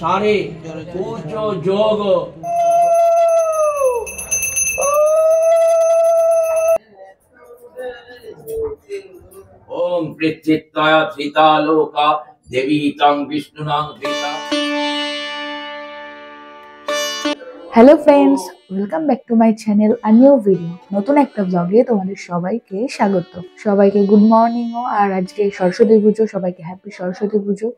সারে পুজো যোগ ओम पृथ्वीत्वया धृता लोका देवी तंग विष्णुनां धृता। Hello friends, welcome back to my channel a new video. নতুন একটা ব্লগে তোমাদের সবাইকে স্বাগত। সবাইকে গুড মর্নিং। আর আজকে সরস্বতী পুজো, সবাইকে হ্যাপি সরস্বতী পুজো।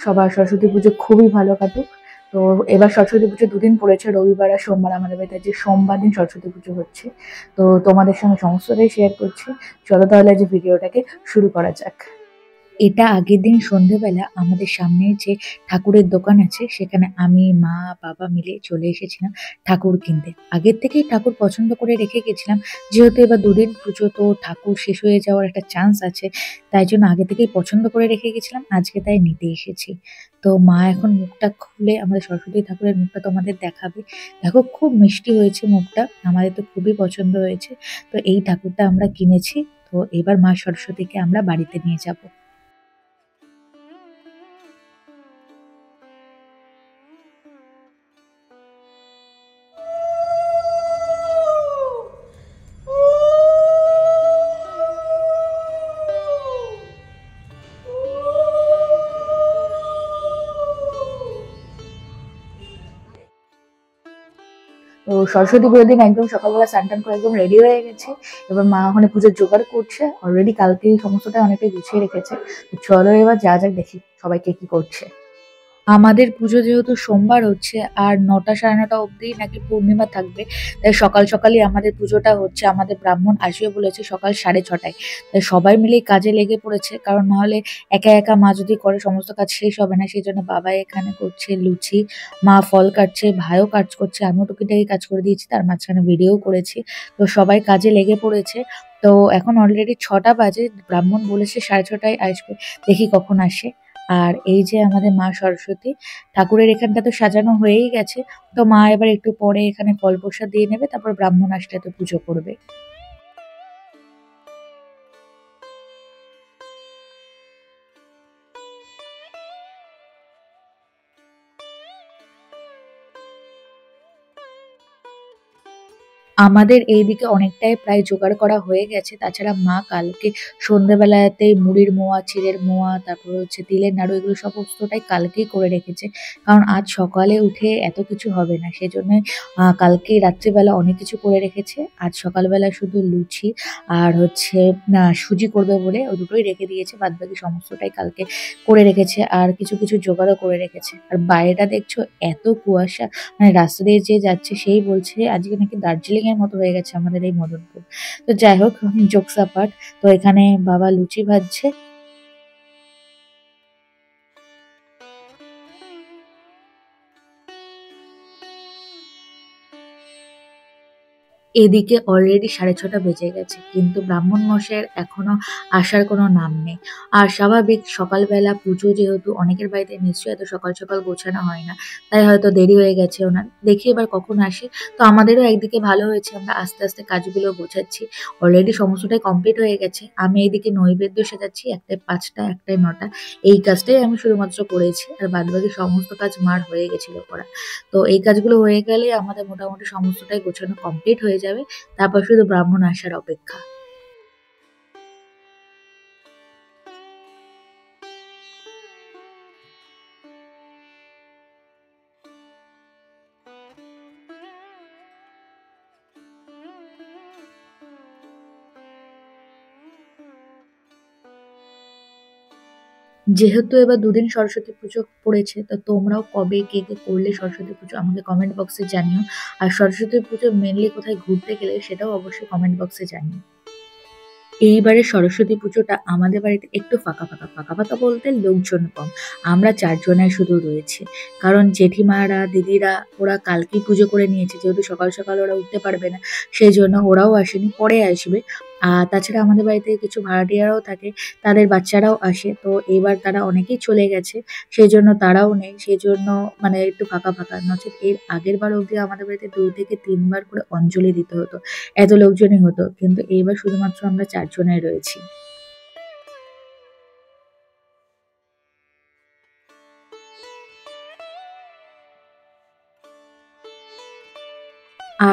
সবার সরস্বতী পুজো খুবই ভালো কাটুক। তো এবার সরস্বতী পুজো দুদিন পড়েছে, রবিবার আর সোমবার। আমাদের বাড়িতে যে সোমবার দিন সরস্বতী পুজো হচ্ছে, তো তোমাদের সঙ্গে সমস্তটাই শেয়ার করছি। চলো তাহলে আজ ভিডিওটাকে শুরু করা যাক। এটা আগের দিন সন্ধেবেলা আমাদের সামনের যে ঠাকুরের দোকান আছে সেখানে আমি, মা, বাবা মিলে চলে এসেছিলাম ঠাকুর কিনতে। আগের থেকেই ঠাকুর পছন্দ করে রেখে গেছিলাম, যেহেতু এবার দুদিন পুজো, তো ঠাকুর শেষ হয়ে যাওয়ার একটা চান্স আছে, তাই জন্য আগে থেকেই পছন্দ করে রেখে গেছিলাম। আজকে তাই নিতে এসেছি। তো মা এখন মুখটা খুলে আমাদের সরস্বতী ঠাকুরের মুখটা তোমাদের দেখাবে। দেখো, খুব মিষ্টি হয়েছে মুখটা, আমাদের তো খুবই পছন্দ হয়েছে। তো এই ঠাকুরটা আমরা কিনেছি। তো এবার মা সরস্বতীকে আমরা বাড়িতে নিয়ে যাব। তো সরস্বতী পুজোর দিন একদম সকালবেলা স্নান টান করে একদম রেডি হয়ে গেছে। এবার মা ওখানে পুজোর জোগাড় করছে, অলরেডি কালকেই সমস্তটা অনেকটাই গুছিয়ে রেখেছে। তো চলো এবার যা যাক দেখি সবাইকে কি করছে। আমাদের পুজো যেহেতু সোমবার হচ্ছে, আর 9টা সাড়ে 9টা অবধি নাকি পূর্ণিমা থাকবে, তাই সকাল সকালই আমাদের পুজোটা হচ্ছে। আমাদের ব্রাহ্মণ আসবে বলেছে সকাল 6:30টায়। তাই সবাই মিলেই কাজে লেগে পড়েছে, কারণ নাহলে একা একা মা যদি করে সমস্ত কাজ শেষ হবে না। সেই জন্য বাবা এখানে করছে লুচি, মা ফল কাটছে, ভাইও কাজ করছে, আমিও টুকিটাকি কাজ করে দিয়েছি, তার মাঝখানে ভিডিও করেছি। তো সবাই কাজে লেগে পড়েছে। তো এখন অলরেডি 6টা বাজে, ব্রাহ্মণ বলেছে 6:30টায় আসবে, দেখি কখন আসে। আর এই যে আমাদের মা সরস্বতী ঠাকুরের এখানটা তো সাজানো হয়েই গেছে। তো মা এবার একটু পরে এখানে ফল প্রসাদ দিয়ে নেবে, তারপর ব্রাহ্মণ আসলে তো পুজো করবে। আমাদের এইদিকে অনেকটাই প্রায় জোগাড় করা হয়ে গেছে। তাছাড়া মা কালকে সন্ধ্যেবেলাতেই মুড়ির মোয়া, চিড়ের মোয়া, তারপর হচ্ছে তিলের নাড়ু, এগুলো সমস্তটাই কালকেই করে রেখেছে। কারণ আজ সকালে উঠে এত কিছু হবে না, সেজন্য কালকেই রাত্রিবেলা অনেক কিছু করে রেখেছে। আজ সকালবেলা শুধু লুচি আর হচ্ছে সুজি করবে বলে ওই দুটোই রেখে দিয়েছে, বাদবাকি সমস্তটাই কালকে করে রেখেছে। আর কিছু কিছু জোগাড়ও করে রেখেছে। আর বাইরেটা দেখছো এত কুয়াশা, মানে রাস্তা দিয়ে যে যাচ্ছে সেই বলছে আজকে নাকি দার্জিলিং এর মতো হয়ে গেছে আমাদের এই মদনপুর। তো যাই হোক, জোকস অ্যাপার্ট। তো এখানে বাবা লুচি ভাজছে। এদিকে অলরেডি 6:30 বেজে গেছে, কিন্তু ব্রাহ্মণ মশাইয়ের এখনো আসার কোনো নাম নেই। আর স্বাভাবিক, সকালবেলা পুজো যেহেতু, অনেকের বাড়িতে নিশ্চয়ই এত সকাল সকাল গোছানো হয় না, তাই হয়তো দেরি হয়ে গেছে ওনার। দেখি এবার কখন আসে। তো আমাদেরও একদিকে ভালো হয়েছে, আমরা আস্তে আস্তে কাজগুলো গোছাচ্ছি। অলরেডি সমস্তটাই কমপ্লিট হয়ে গেছে। আমি এইদিকে নৈবেদ্য সাজাচ্ছি, একটায় 5টা, একটায় 9টা। এই কাজটাই আমি শুধুমাত্র করেছি, আর বাদবাকি সমস্ত কাজ মার হয়ে গেছিল করা। তো এই কাজগুলো হয়ে গেলে আমাদের মোটামুটি সমস্তটাই গোছানো কমপ্লিট হয়ে যাবে। তারপর শুধু ব্রাহ্মণ আসার অপেক্ষা। যেহেতু এবার দুদিন সরস্বতী পুজো পড়েছে, তো তোমরাও কবে কে কে করলে সরস্বতী পুজো আমাকে কমেন্ট বক্সে জানিও। আর সরস্বতী পুজো মেনলি কোথায় ঘুরতে গেলে সেটাও অবশ্যই কমেন্ট বক্সে জানিও। এইবারে সরস্বতী পুজোটা আমাদের বাড়িতে একটু ফাঁকা ফাঁকা, ফাঁকা ফাঁকা বলতে লোকজন কম। আমরা 4 জনাই শুধু রয়েছি, কারণ জেঠিমারা, দিদিরা ওরা কালকেই পুজো করে নিয়েছে, যেহেতু সকাল সকাল ওরা উঠতে পারবে না, সেই জন্য ওরাও আসেনি, পরে আসবে। আর তাছাড়া আমাদের বাড়িতে কিছু ভাড়াটিয়ারাও থাকে, তাদের বাচ্চারাও আসে। তো এবার তারা অনেকেই চলে গেছে, সেই জন্য তারাও নেই, সেই জন্য মানে একটু ফাঁকা ফাঁকা। নচেত এর আগের বার অবধি আমাদের বাড়িতে 2 থেকে 3 বার করে অঞ্জলি দিতে হতো, এত লোকজনই হতো। কিন্তু এইবার শুধুমাত্র আমরা 4 জনাই রয়েছি।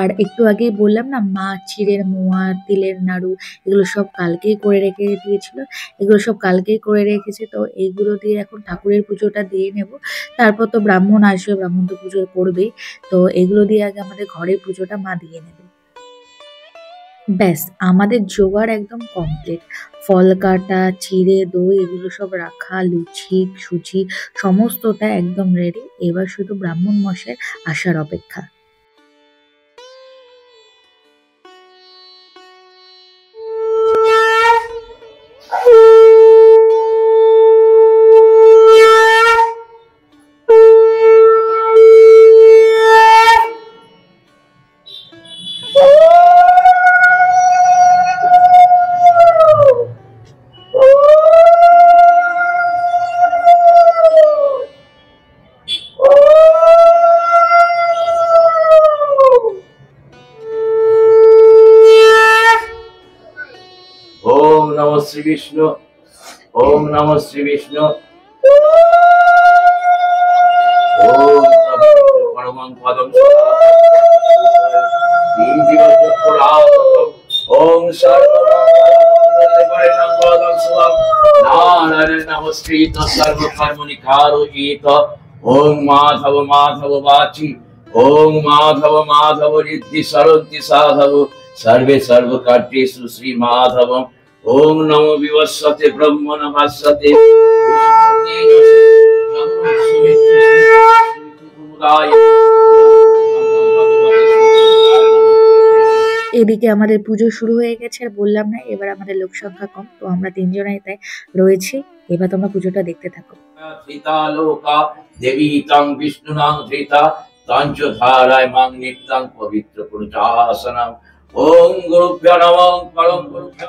আর একটু আগেই বললাম না, মা চিড়ের মোয়া, তিলের নাড়ু এগুলো সব কালকেই করে রেখে দিয়েছিল। এগুলো সব কালকেই করে রেখেছে, তো এইগুলো দিয়ে এখন ঠাকুরের পুজোটা দিয়ে নেব। তারপর তো ব্রাহ্মণ আসবে, ব্রাহ্মণ তো পুজো করবেই। তো এগুলো দিয়ে আগে আমাদের ঘরের পুজোটা মা দিয়ে নেবে। ব্যাস আমাদের জোগাড় একদম কমপ্লিট। ফল কাটা, চিড়ে, দই এগুলো সব রাখা, লুচি সুজি সমস্তটা একদম রেডি। এবার শুধু ব্রাহ্মণ মশাই আসার অপেক্ষা। ओम नमः श्री विष्णु, ओम नमः श्री विष्णु, ओम परमं पदं ओम नारायण नमस्कृत सर्वकर्मनिकारोहित ओम माधव माधव वाची ओम माधव माधव रिद्धि सरन्ति साधव सर्वे सर्वकार्येषु श्री माधव ओम नमो विवस्वते ब्रह्मण भास्वते এদিকে আমাদের পুজো শুরু হয়ে গেছে। আর বললাম না, এবার আমাদের লোক সংখ্যা কম, তো আমরা তিনজনাই তাই রয়েছি। এবার তোমরা পুজোটা দেখতে থাকো। ধৃতা লোকা দেবী তং বিষ্ণুনাং ধৃতা তঞ্চ ধারায় মাং নিত্যং পবিত্র পুরুষাসনম ওম গুরুভ্যো নমঃ পরম গুরুভ্যো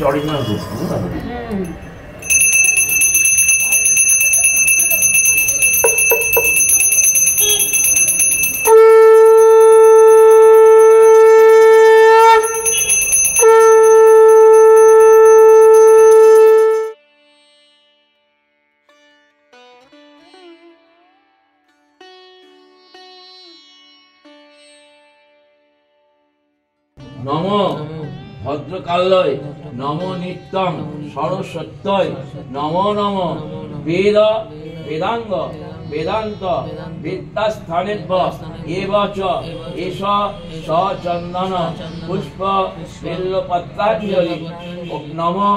original group. নমো ভদ্রকালয় নমো নিত্যং সরস্বত্যয় নমো নমো বেদ বেদাঙ্গ বেদান্ত বিদ্যাস্থানেভ্য এবচ এষ সচন্দন পুষ্প বেল্লপত্রাঞ্জলি নমো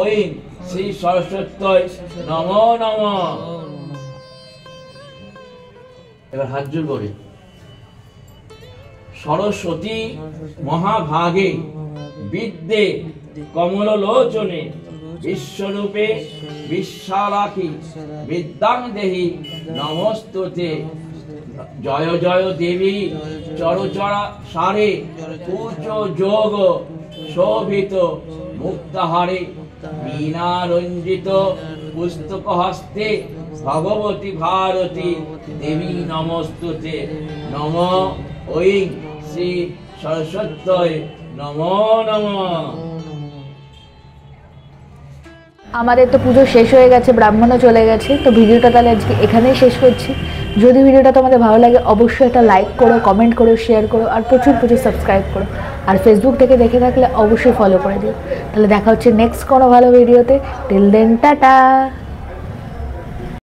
ঐং শ্রী সরস্বত্যয় নমো নমো। এবার হাত জোড় করে সরস্বতী মহাভাগে বিদ্যে কমললোচনে বিশ্বরূপে বিশালাক্ষী বিদ্যাং দেহি নমস্তুতে। জয় জয় দেবী চরচরা সারে উচ্চ যোগ শোভিত মুক্তাহারে বীণারঞ্জিত পুস্তক হস্তে ভগবতী ভারতী দেবী নমস্তুতে। নমঃ ঐং শ্রী সরস্বত্যয় নমো নমঃ। আমাদের তো পুজো শেষ হয়ে গেছে, ব্রাহ্মণও চলে গেছে। তো ভিডিওটা তাহলে আজকে এখানেই শেষ করছি। যদি ভিডিওটা তোমাদের ভালো লাগে অবশ্যই একটা লাইক করো, কমেন্ট করো, শেয়ার করো আর প্রচুর প্রচুর সাবস্ক্রাইব করো। আর ফেসবুক থেকে দেখে থাকলে অবশ্যই ফলো করে দিও। তাহলে দেখা হচ্ছে নেক্সট কোনো ভালো ভিডিওতে। Till then tata.